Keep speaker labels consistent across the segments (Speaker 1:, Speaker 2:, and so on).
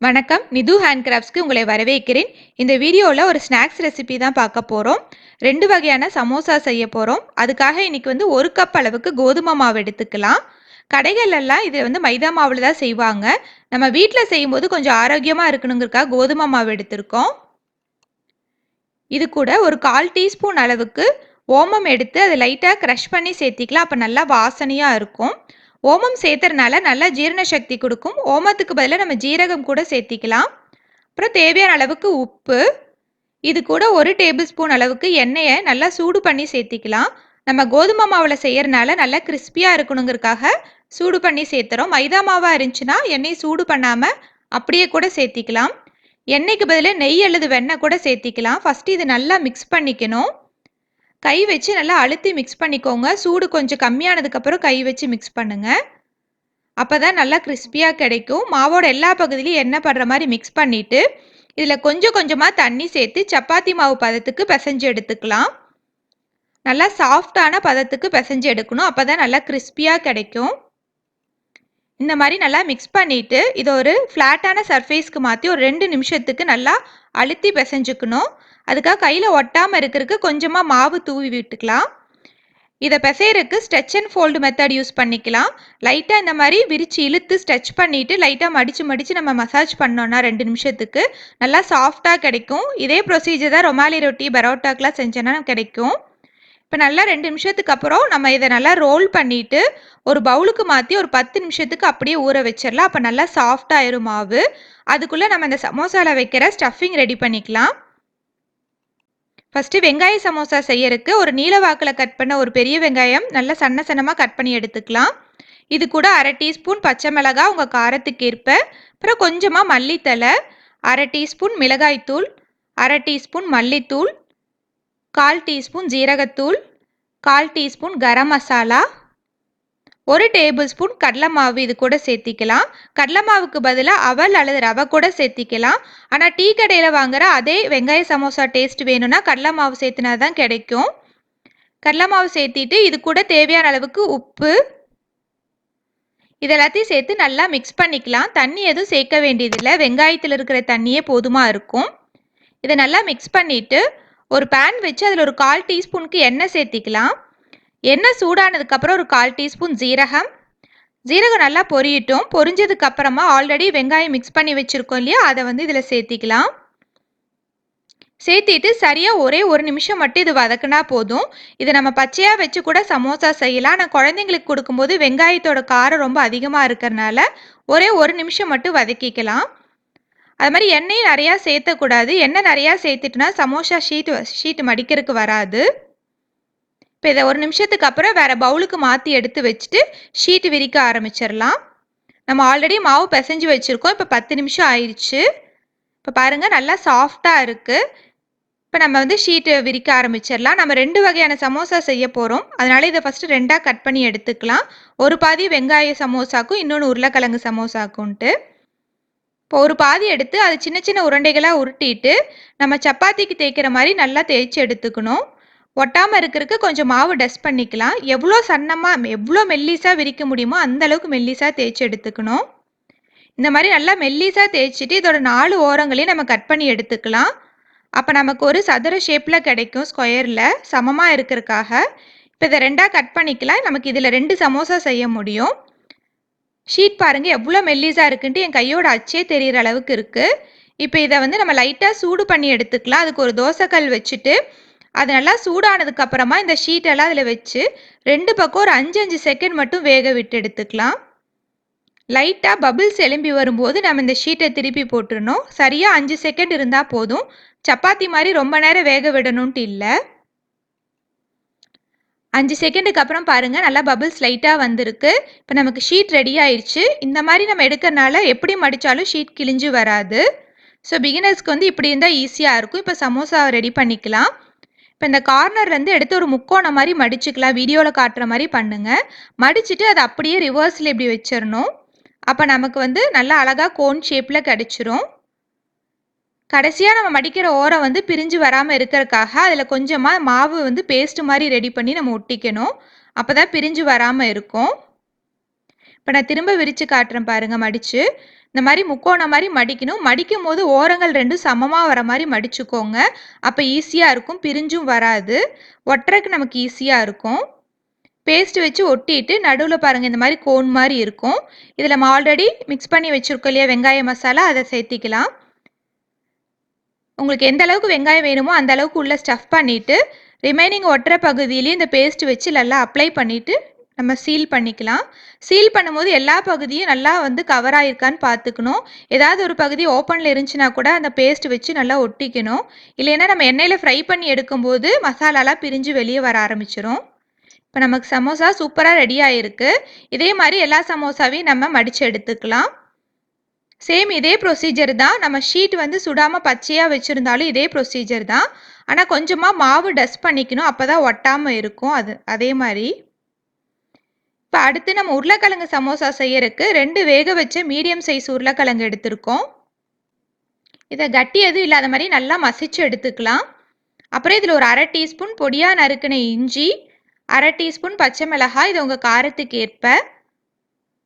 Speaker 1: வணக்கம், நிது ஹேண்ட்கிராஃப்ட்ஸ்க்கு உங்களை வரவேற்கிறேன். இந்த வீடியோவில் ஒரு ஸ்நாக்ஸ் ரெசிபி தான் பார்க்க போகிறோம். 2 வகையான சமோசா செய்ய போகிறோம். அதுக்காக இன்னைக்கு 1 கப் அளவுக்கு கோதுமை மாவு எடுத்துக்கலாம். கடைகளெல்லாம் இது மைதா மாவில் தான் செய்வாங்க. நம்ம வீட்டில் செய்யும்போது கொஞ்சம் ஆரோக்கியமாக இருக்கணுங்கிறதுக்காக கோதுமை மாவு எடுத்திருக்கோம். இது கூட ஒரு 1/4 டீஸ்பூன் அளவுக்கு ஓமம் எடுத்து அதை லைட்டாக க்ரஷ் பண்ணி சேர்த்திக்கலாம். அப்போ நல்லா வாசனையாக இருக்கும். ஓமம் சேர்த்துறதுனால நல்லா ஜீரண சக்தி கொடுக்கும். ஓமத்துக்கு பதிலாக நம்ம ஜீரகம் கூட சேர்த்திக்கலாம். அப்புறம் தேவையான அளவுக்கு உப்பு, இது கூட 1 டேபிள் ஸ்பூன் அளவுக்கு எண்ணெயை நல்லா சூடு பண்ணி சேர்த்திக்கலாம். நம்ம கோதுமை மாவில் செய்யறதுனால நல்லா கிறிஸ்பியாக இருக்கணுங்கிறதுக்காக சூடு பண்ணி சேர்த்துறோம். மைதா மாவாக இருந்துச்சுன்னா எண்ணெய் சூடு பண்ணாமல் அப்படியே கூட சேர்த்திக்கலாம். எண்ணெய்க்கு பதிலாக நெய் அல்லது வெண்ணெய் கூட சேர்த்திக்கலாம். ஃபஸ்ட்டு இது நல்லா மிக்ஸ் பண்ணிக்கணும். கை வச்சு நல்லா அழுத்தி மிக்ஸ் பண்ணிக்கோங்க. சூடு கொஞ்சம் கம்மியானதுக்கப்புறம் கை வச்சு மிக்ஸ் பண்ணுங்கள். அப்போ தான் நல்லா கிறிஸ்பியாக கிடைக்கும். மாவோட எல்லா பகுதியிலையும் எண்ணெய் படுற மாதிரி மிக்ஸ் பண்ணிவிட்டு இதில் கொஞ்சம் கொஞ்சமாக தண்ணி சேர்த்து சப்பாத்தி மாவு பதத்துக்கு பிசைஞ்சு எடுத்துக்கலாம். நல்லா சாஃப்டான பதத்துக்கு பிசைஞ்சு எடுக்கணும். அப்போ தான் நல்லா கிறிஸ்பியாக கிடைக்கும். இந்த மாதிரி நல்லா மிக்ஸ் பண்ணிவிட்டு இதை ஒரு ஃப்ளாட்டான சர்ஃபேஸ்க்கு மாற்றி ஒரு 2 நிமிஷத்துக்கு நல்லா அழுத்தி பிசைஞ்சுக்கணும். அதுக்காக கையில் ஒட்டாமல் இருக்கிறதுக்கு கொஞ்சமாக மாவு தூவி விட்டுக்கலாம். இதை பிசைறதுக்கு stretch and fold method use பண்ணிக்கலாம். லைட்டாக இந்த மாதிரி விரித்து இழுத்து ஸ்ட்ரெச் பண்ணிவிட்டு லைட்டாக மடித்து நம்ம மசாஜ் பண்ணோன்னா 2 நிமிஷத்துக்கு நல்லா சாஃப்டாக கிடைக்கும். இதே ப்ரொசீஜர் தான் ரொமாலி ரொட்டி பரோட்டாக்கெலாம் செஞ்சோன்னா கிடைக்கும். இப்போ நல்லா 2 நிமிஷத்துக்கு அப்புறம் நம்ம இதை நல்லா ரோல் பண்ணிவிட்டு ஒரு பவுலுக்கு மாற்றி ஒரு 10 நிமிஷத்துக்கு அப்படியே ஊற வச்சிடலாம். அப்போ நல்லா சாஃப்டாயிரும் மாவு. அதுக்குள்ளே நம்ம இந்த சமோசாவில் வைக்கிற ஸ்டஃபிங் ரெடி பண்ணிக்கலாம். ஃபஸ்ட்டு வெங்காய சமோசா செய்யறதுக்கு ஒரு நீல வாக்கில் கட் பண்ண ஒரு பெரிய வெங்காயம் நல்லா சன்னமாக கட் பண்ணி எடுத்துக்கலாம். இது கூட 1/2 டீஸ்பூன் பச்சை மிளகாய் உங்கள் காரத்துக்கு ஏற்ப, அப்புறம் கொஞ்சமாக மல்லித்தலை, 1/2 டீஸ்பூன் மிளகாய்த்தூள், 1/2 டீஸ்பூன் மல்லித்தூள், 1/4 டீஸ்பூன் ஜீரகத்தூள், 1/4 teaspoon garam masala, 1 table spoon கடலை மாவு இது கூட சேர்த்திக்கலாம். கடலை மாவுக்கு பதிலாக அவல் அல்லது ரவை கூட சேர்த்திக்கலாம். ஆனால் டீ கடையில் வாங்குகிற அதே வெங்காய சமோசா டேஸ்ட் வேணும்னா கடலை மாவு சேர்த்துனா தான் கிடைக்கும். கடலை மாவு சேர்த்திட்டு இது கூட தேவையான அளவுக்கு உப்பு, இதெல்லாத்தையும் சேர்த்து நல்லா மிக்ஸ் பண்ணிக்கலாம். தண்ணி எதுவும் சேர்க்க வேண்டியதில்லை. வெங்காயத்தில் இருக்கிற தண்ணியே போதுமாக இருக்கும். இதை நல்லா மிக்ஸ் பண்ணிவிட்டு ஒரு பேன் வச்சு அதில் ஒரு 1/4 டீஸ்பூனுக்கு எண்ணெய் சேர்த்திக்கலாம். எண்ணெய் சூடானதுக்கப்புறம் ஒரு 1/4 டீஸ்பூன் ஜீரகம் நல்லா பொரியட்டும். பொரிஞ்சதுக்கப்புறமா ஆல்ரெடி வெங்காயம் மிக்ஸ் பண்ணி வச்சுருக்கோம் இல்லையா, அதை இதில் சேர்த்திக்கலாம். சேர்த்திட்டு சரியாக ஒரே 1 நிமிஷம் மட்டும் இது வதக்குனா போதும். இதை நம்ம பச்சையாக வச்சு கூட சமோசா செய்யலாம். நான் குழந்தைங்களுக்கு கொடுக்கும்போது வெங்காயத்தோட காரம் ரொம்ப அதிகமாக இருக்கிறனால ஒரே 1 நிமிஷம் மட்டும் வதக்கிக்கலாம். அது மாதிரி எண்ணெயும் நிறையா சேர்த்தக்கூடாது. எண்ணெய் நிறையா சேர்த்துட்டுனா சமோசா ஷீட்டு மடிக்கிறதுக்கு வராது. இப்போ இதை 1 நிமிஷத்துக்கு அப்புறம் வேறு பவுலுக்கு மாற்றி எடுத்து வச்சுட்டு ஷீட்டு விரிக்க ஆரம்பிச்சிடலாம். நம்ம ஆல்ரெடி மாவு பிசைஞ்சு வச்சுருக்கோம். இப்போ 10 நிமிஷம் ஆயிடுச்சு. இப்போ பாருங்கள் நல்லா சாஃப்டாக இருக்குது. இப்போ நம்ம ஷீட்டு விரிக்க ஆரம்பிச்சிடலாம். நம்ம 2 வகையான சமோசா செய்ய போகிறோம். அதனால் இதை ஃபஸ்ட்டு 2ஆக கட் பண்ணி எடுத்துக்கலாம். ஒரு பாதி வெங்காய சமோசாக்கும் இன்னொன்று உருளைக்கிழங்கு சமோசாக்குன்ட்டு. இப்போ ஒரு பாதி எடுத்து அது சின்ன சின்ன உருண்டைகளாக உருட்டிட்டு நம்ம சப்பாத்திக்கு தேய்க்கிற மாதிரி நல்லா தேய்ச்சி எடுத்துக்கணும். ஒட்டாமல் இருக்கிறதுக்கு கொஞ்சம் மாவு டஸ்ட் பண்ணிக்கலாம். எவ்வளோ சன்னமாக எவ்வளோ மெல்லிஸாக விரிக்க முடியுமோ அந்தளவுக்கு மெல்லிஸாக தேய்ச்சி எடுத்துக்கணும். இந்த மாதிரி நல்லா மெல்லிஸாக தேய்ச்சிட்டு இதோட 4 ஓரங்களையும் நம்ம கட் பண்ணி எடுத்துக்கலாம். அப்போ நமக்கு ஒரு சதுர ஷேப்பில் கிடைக்கும், ஸ்கொயரில் சமமாக இருக்கிறதுக்காக. இப்போ இதை 2ஆக கட் பண்ணிக்கலாம். நமக்கு இதில் 2 சமோசா செய்ய முடியும். ஷீட் பாருங்கள் எவ்வளோ மெல்லிஸாக இருக்குன்ட்டு என் கையோட அச்சே தெரிகிற அளவுக்கு இருக்குது. இப்போ இதை நம்ம லைட்டாக சூடு பண்ணி எடுத்துக்கலாம். அதுக்கு ஒரு தோசைக்கல் வச்சுட்டு அது நல்லா சூடானதுக்கப்புறமா இந்த ஷீட்டெல்லாம் அதில் வச்சு 2 பக்கம் ஒரு 5 செகண்ட் மட்டும் வேக விட்டு எடுத்துக்கலாம். லைட்டாக பபிள்ஸ் எழும்பி வரும்போது நம்ம இந்த ஷீட்டை திருப்பி போட்டுடணும். சரியாக 5 செகண்ட் இருந்தால் போதும். சப்பாத்தி மாதிரி ரொம்ப நேரம் வேக விடணுன்ட்டு இல்லை. 5 செகண்டுக்கு அப்புறம் பாருங்கள் நல்லா பபிள்ஸ் லைட்டாக வந்திருக்கு. இப்போ நமக்கு ஷீட் ரெடி ஆயிடுச்சு. இந்த மாதிரி நம்ம எடுக்கிறனால எப்படி மடித்தாலும் ஷீட் கிழிஞ்சு வராது. ஸோ பிகினர்ஸ்க்கு இப்படி இருந்தால் ஈஸியாக இருக்கும். இப்போ சமோசா ரெடி பண்ணிக்கலாம். இப்போ இந்த கார்னர்லேருந்து எடுத்து ஒரு முக்கோணம் மாதிரி மடிச்சுக்கலாம். வீடியோவில் காட்டுற மாதிரி பண்ணுங்கள். மடிச்சுட்டு அதை அப்படியே ரிவர்ஸில் இப்படி வச்சிடணும். அப்போ நமக்கு நல்லா அழகாக கோன் ஷேப்பில் கிடச்சிரும். கடைசியாக நம்ம மடிக்கிற ஓரம் பிரிஞ்சு வராமல் இருக்கிறதுக்காக அதில் கொஞ்சமாக மாவு பேஸ்ட் மாதிரி ரெடி பண்ணி நம்ம ஒட்டிக்கணும். அப்போ தான் பிரிஞ்சு வராமல் இருக்கும். இப்போ நான் திரும்ப விரித்து காட்டுறேன் பாருங்கள். மடித்து இந்த மாதிரி முக்கோணம் மாதிரி மடிக்கணும். மடிக்கும் போது ஓரங்கள் ரெண்டும் சமமாக வர மாதிரி மடிச்சுக்கோங்க. அப்போ ஈஸியாக இருக்கும், பிரிஞ்சும் வராது, ஒட்டுறதுக்கு நமக்கு ஈஸியாக இருக்கும். பேஸ்ட் வச்சு ஒட்டிட்டு நடுவில் பாருங்கள் இந்த மாதிரி கோன் மாதிரி இருக்கும். இதில் நம்ம ஆல்ரெடி மிக்ஸ் பண்ணி வச்சுருக்கோம் இல்லையா வெங்காய மசாலா, அதை சேர்த்திக்கலாம். உங்களுக்கு எந்த அளவுக்கு வெங்காயம் வேணுமோ அந்த அளவுக்கு உள்ளே ஸ்டஃப் பண்ணிவிட்டு ரிமைனிங் ஒட்டுற பகுதியிலேயே இந்த பேஸ்ட் வச்சு நல்லா அப்ளை பண்ணிவிட்டு நம்ம சீல் பண்ணிக்கலாம். சீல் பண்ணும்போது எல்லா பகுதியும் நல்லா வந்து கவர் ஆகிருக்கான்னு பார்த்துக்கணும். ஏதாவது ஒரு பகுதி ஓப்பனில் இருந்துச்சுன்னா கூட அந்த பேஸ்ட் வச்சு நல்லா ஒட்டிக்கணும். இல்லைன்னா நம்ம எண்ணெயில் ஃப்ரை பண்ணி எடுக்கும்போது மசாலாலாம் பிரிஞ்சு வெளியே வர ஆரம்பிச்சிடும். இப்போ நமக்கு சமோசா சூப்பராக ரெடி ஆகிருக்கு. இதே மாதிரி எல்லா சமோசாவையும் நம்ம மடித்து எடுத்துக்கலாம். சேம் இதே ப்ரொசீஜர் தான். நம்ம ஷீட் வந்து சுடாமல் பச்சையாக வச்சுருந்தாலும் இதே ப்ரொசீஜர் தான். ஆனால் கொஞ்சமாக மாவு டஸ்ட் பண்ணிக்கணும், அப்போ தான் ஒட்டாமல் இருக்கும். அதே மாதிரி இப்போ அடுத்து நம்ம உருளைக்கிழங்கு சமோசா செய்யறதுக்கு 2 வேக வச்ச மீடியம் சைஸ் உருளைக்கிழங்கு எடுத்திருக்கோம். இதை கட்டி எதுவும் இல்லாத மாதிரி நல்லா மசிச்சு எடுத்துக்கலாம். அப்புறம் இதில் ஒரு 1/2 டீஸ்பூன் பொடியாக நறுக்கின இஞ்சி, 1/2 டீஸ்பூன் பச்சை மிளகாய், இது உங்கள் காரத்துக்கு ஏற்ப,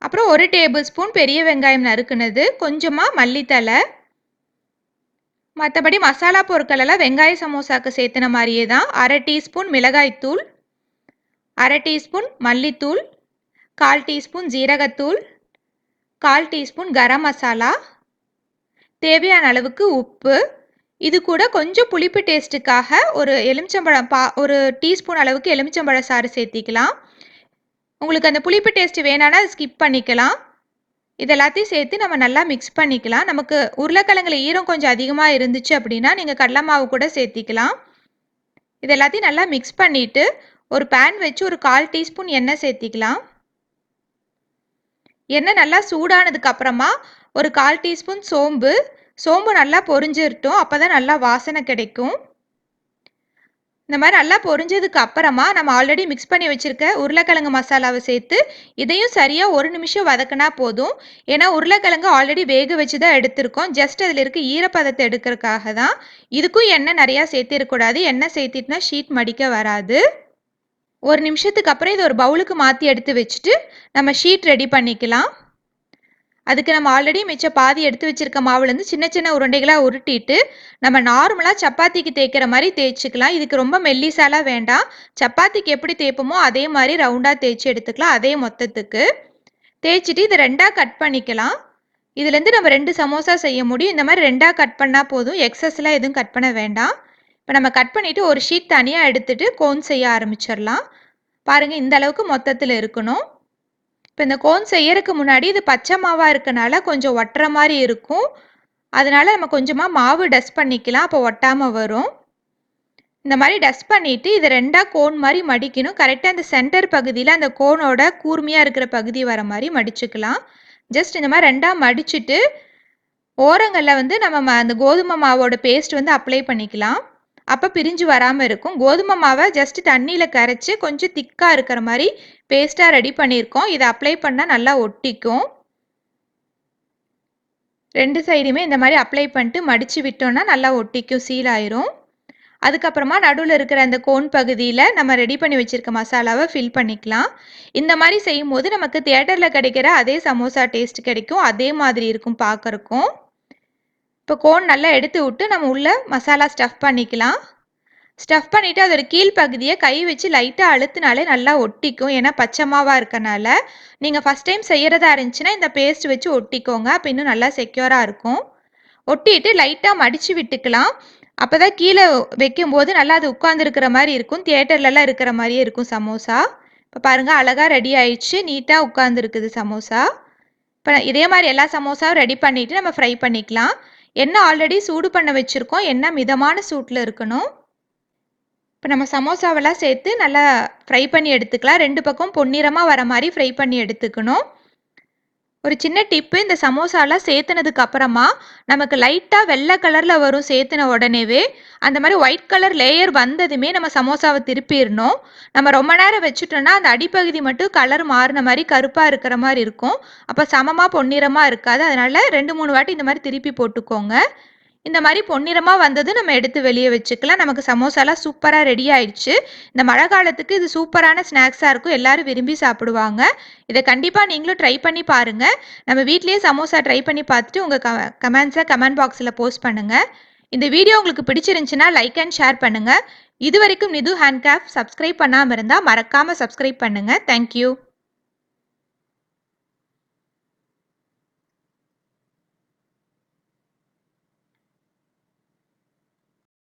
Speaker 1: அப்புறம் 1 டேபிள் ஸ்பூன் பெரிய வெங்காயம் நறுக்குனது, கொஞ்சமாக மல்லித்தலை. மற்றபடி மசாலா பொருட்கள் எல்லாம் வெங்காய சமோசாவுக்கு சேர்த்துன மாதிரியே தான். 1/2 டீஸ்பூன் மிளகாய்த்தூள், 1/2 டீஸ்பூன் மல்லித்தூள், 1/4 டீஸ்பூன் ஜீரகத்தூள், 1/4 டீஸ்பூன் கரம் மசாலா, தேவையான அளவுக்கு உப்பு. இது கூட கொஞ்சம் புளிப்பு டேஸ்ட்டுக்காக ஒரு எலுமிச்சம்பழம் ஒரு டீஸ்பூன் அளவுக்கு எலுமிச்சம்பழ சாறு சேர்த்திக்கலாம். உங்களுக்கு அந்த புளிப்பு டேஸ்ட் வேணான்னா ஸ்கிப் பண்ணிக்கலாம். இது எல்லாத்தையும் சேர்த்து நம்ம நல்லா மிக்ஸ் பண்ணிக்கலாம். நமக்கு உருளைக்கிழங்குல ஈரம் கொஞ்சம் அதிகமாக இருந்துச்சு அப்படின்னா நீங்கள் கடலை மாவு கூட சேர்த்திக்கலாம். இது எல்லாத்தையும் நல்லா மிக்ஸ் பண்ணிவிட்டு ஒரு பேன் வச்சு ஒரு 1/4 டீஸ்பூன் எண்ணெய் சேர்த்திக்கலாம். எண்ணெய் நல்லா சூடானதுக்கு அப்புறமா ஒரு 1/4 டீஸ்பூன் சோம்பு நல்லா பொரிஞ்சிரட்டும், அப்போ தான் நல்லா வாசனை கிடைக்கும். இந்த மாதிரி நல்லா பொரிஞ்சதுக்கு அப்புறமா நம்ம ஆல்ரெடி மிக்ஸ் பண்ணி வச்சுருக்க உருளைக்கிழங்கு மசாலாவை சேர்த்து இதையும் சரியாக 1 நிமிஷம் வதக்கினா போதும். ஏன்னா உருளைக்கிழங்கு ஆல்ரெடி வேக வச்சு தான் எடுத்திருக்கோம். ஜஸ்ட் அதில் இருக்க ஈரப்பதத்தை எடுக்கிறதுக்காக தான். இதுக்கும் எண்ணெய் நிறையா சேர்த்திருக்கக்கூடாது. எண்ணெய் சேர்த்திட்டுனா ஷீட் மடிக்க வராது. 1 நிமிஷத்துக்கு அப்புறம் இதை ஒரு பவுலுக்கு மாற்றி எடுத்து வச்சுட்டு நம்ம ஷீட் ரெடி பண்ணிக்கலாம். அதுக்கு நம்ம ஆல்ரெடி மிச்சம் பாதி எடுத்து வச்சுருக்க மாவுலேருந்து சின்ன சின்ன உருண்டைகளாக உருட்டிட்டு நம்ம நார்மலாக சப்பாத்திக்கு தேய்க்கிற மாதிரி தேய்ச்சிக்கலாம். இதுக்கு ரொம்ப மெல்லிசாலாம் வேண்டாம். சப்பாத்திக்கு எப்படி தேய்ப்போமோ அதே மாதிரி ரவுண்டாக தேய்ச்சி எடுத்துக்கலாம். அதே மொத்தத்துக்கு தேய்ச்சிட்டு இதை 2ஆக கட் பண்ணிக்கலாம். இதுலேருந்து நம்ம 2 சமோசா செய்ய முடியும். இந்த மாதிரி 2ஆக கட் பண்ணால் போதும், எக்ஸஸ்லாம் எதுவும் கட் பண்ண வேண்டாம். இப்போ நம்ம கட் பண்ணிவிட்டு ஒரு ஷீட் தனியாக எடுத்துகிட்டு கோன் செய்ய ஆரம்பிச்சிடலாம். பாருங்கள், இந்த அளவுக்கு மொத்தத்தில் இருக்கணும். இப்போ இந்த கோன் செய்யறதுக்கு முன்னாடி இது பச்சை மாவாக இருக்கனால கொஞ்சம் ஒட்டுற மாதிரி இருக்கும். அதனால நம்ம கொஞ்சமாக மாவு டஸ்ட் பண்ணிக்கலாம், அப்போ ஒட்டாமல் வரும். இந்த மாதிரி டஸ்ட் பண்ணிவிட்டு இதை 2ஆக கோன் மாதிரி மடிக்கணும். கரெக்டாக அந்த சென்டர் பகுதியில் அந்த கோனோட கூர்மையாக இருக்கிற பகுதி வர மாதிரி மடிச்சுக்கலாம். ஜஸ்ட் இந்த மாதிரி 2ஆக மடிச்சுட்டு ஓரங்களில் வந்து நம்ம அந்த கோதுமை மாவோட பேஸ்ட் வந்து அப்ளை பண்ணிக்கலாம். அப்போ பிரிஞ்சு வராமல் இருக்கும். கோதுமை மாவை ஜஸ்ட் தண்ணியில் கரைச்சி கொஞ்சம் திக்காக இருக்கிற மாதிரி பேஸ்ட்டாக ரெடி பண்ணியிருக்கோம். இதை அப்ளை பண்ணால் நல்லா ஒட்டிக்கும். 2 சைடுமே இந்த மாதிரி அப்ளை பண்ணிட்டு மடித்து விட்டோம்னா நல்லா ஒட்டிக்கும், சீல் ஆயிரும். அதுக்கப்புறமா நடுவில் இருக்கிற அந்த கோன் பகுதியில் நம்ம ரெடி பண்ணி வச்சுருக்க மசாலாவை ஃபில் பண்ணிக்கலாம். இந்த மாதிரி செய்யும் போது நமக்கு தியேட்டரில் கிடைக்கிற அதே சமோசா டேஸ்ட் கிடைக்கும். அதே மாதிரி இருக்கும் பார்க்குறக்கும். இப்போ கோன் நல்லா எடுத்து விட்டு நம்ம உள்ள மசாலா ஸ்டஃப் பண்ணிக்கலாம். ஸ்டஃப் பண்ணிவிட்டு அதோட கீழ்ப்பகுதியை கை வச்சு லைட்டாக அழுத்தினாலே நல்லா ஒட்டிக்கும். ஏன்னா பச்சை மாவாக இருக்கனால. நீங்கள் ஃபஸ்ட் டைம் செய்கிறதா இருந்துச்சுன்னா இந்த பேஸ்ட் வச்சு ஒட்டிக்கோங்க, அப்போ இன்னும் நல்லா செக்யூராக இருக்கும். ஒட்டிட்டு லைட்டாக மடித்து விட்டுக்கலாம். அப்போ தான் கீழே வைக்கும்போது நல்லா அது உட்காந்துருக்கிற மாதிரி இருக்கும். தியேட்டர்லலாம் இருக்கிற மாதிரியே இருக்கும் சமோசா. இப்போ பாருங்கள், அழகாக ரெடி ஆயிடுச்சு, நீட்டாக உட்காந்துருக்குது சமோசா. இப்போ இதே மாதிரி எல்லா சமோசாவும் ரெடி பண்ணிவிட்டு நம்ம ஃப்ரை பண்ணிக்கலாம். எண்ணெய் ஆல்ரெடி சூடு பண்ண வச்சுருக்கோம். எண்ணெய் மிதமான சூட்டில் இருக்கணும். இப்போ நம்ம சமோசாவெல்லாம் சேர்த்து நல்லா ஃப்ரை பண்ணி எடுத்துக்கலாம். 2 பக்கம் பொன்னிறமாக வர மாதிரி ஃப்ரை பண்ணி எடுத்துக்கணும். ஒரு சின்ன டிப்பு, இந்த சமோசாலாம் சேர்த்துனதுக்கு அப்புறமா நமக்கு லைட்டாக வெள்ளை கலரில் வரும். சேர்த்துன உடனேவே அந்த மாதிரி ஒயிட் கலர் லேயர் வந்ததுமே நம்ம சமோசாவை திருப்பிடணும். நம்ம ரொம்ப நேரம் வச்சுட்டோன்னா அந்த அடிப்பகுதி மட்டும் கலர் மாறின மாதிரி கருப்பாக இருக்கிற மாதிரி இருக்கும். அப்போ சமமாக பொன்னிறமாக இருக்காது. அதனால் 2-3 வாட்டி இந்த மாதிரி திருப்பி போட்டுக்கோங்க. இந்த மாதிரி பொன்னிறமாக வந்தது நம்ம எடுத்து வெளியே வச்சுக்கலாம். நமக்கு சமோசாலாம் சூப்பராக ரெடி ஆயிடுச்சு. இந்த மழை காலத்துக்கு இது சூப்பரான ஸ்நாக்ஸாக இருக்கும். எல்லாரும் விரும்பி சாப்பிடுவாங்க. இதை கண்டிப்பாக நீங்களும் ட்ரை பண்ணி பாருங்கள். நம்ம வீட்லேயே சமோசா ட்ரை பண்ணி பார்த்துட்டு உங்கள் கமெண்ட்ஸை கமெண்ட் பாக்ஸில் போஸ்ட் பண்ணுங்கள். இந்த வீடியோ உங்களுக்கு பிடிச்சிருந்துச்சுன்னா லைக் அண்ட் ஷேர் பண்ணுங்கள். இது வரைக்கும் நிது ஹேண்ட் கிராஃப்ட் சப்ஸ்கிரைப் பண்ணாமல் இருந்தால் மறக்காமல் சப்ஸ்கிரைப் பண்ணுங்கள். தேங்க்யூ.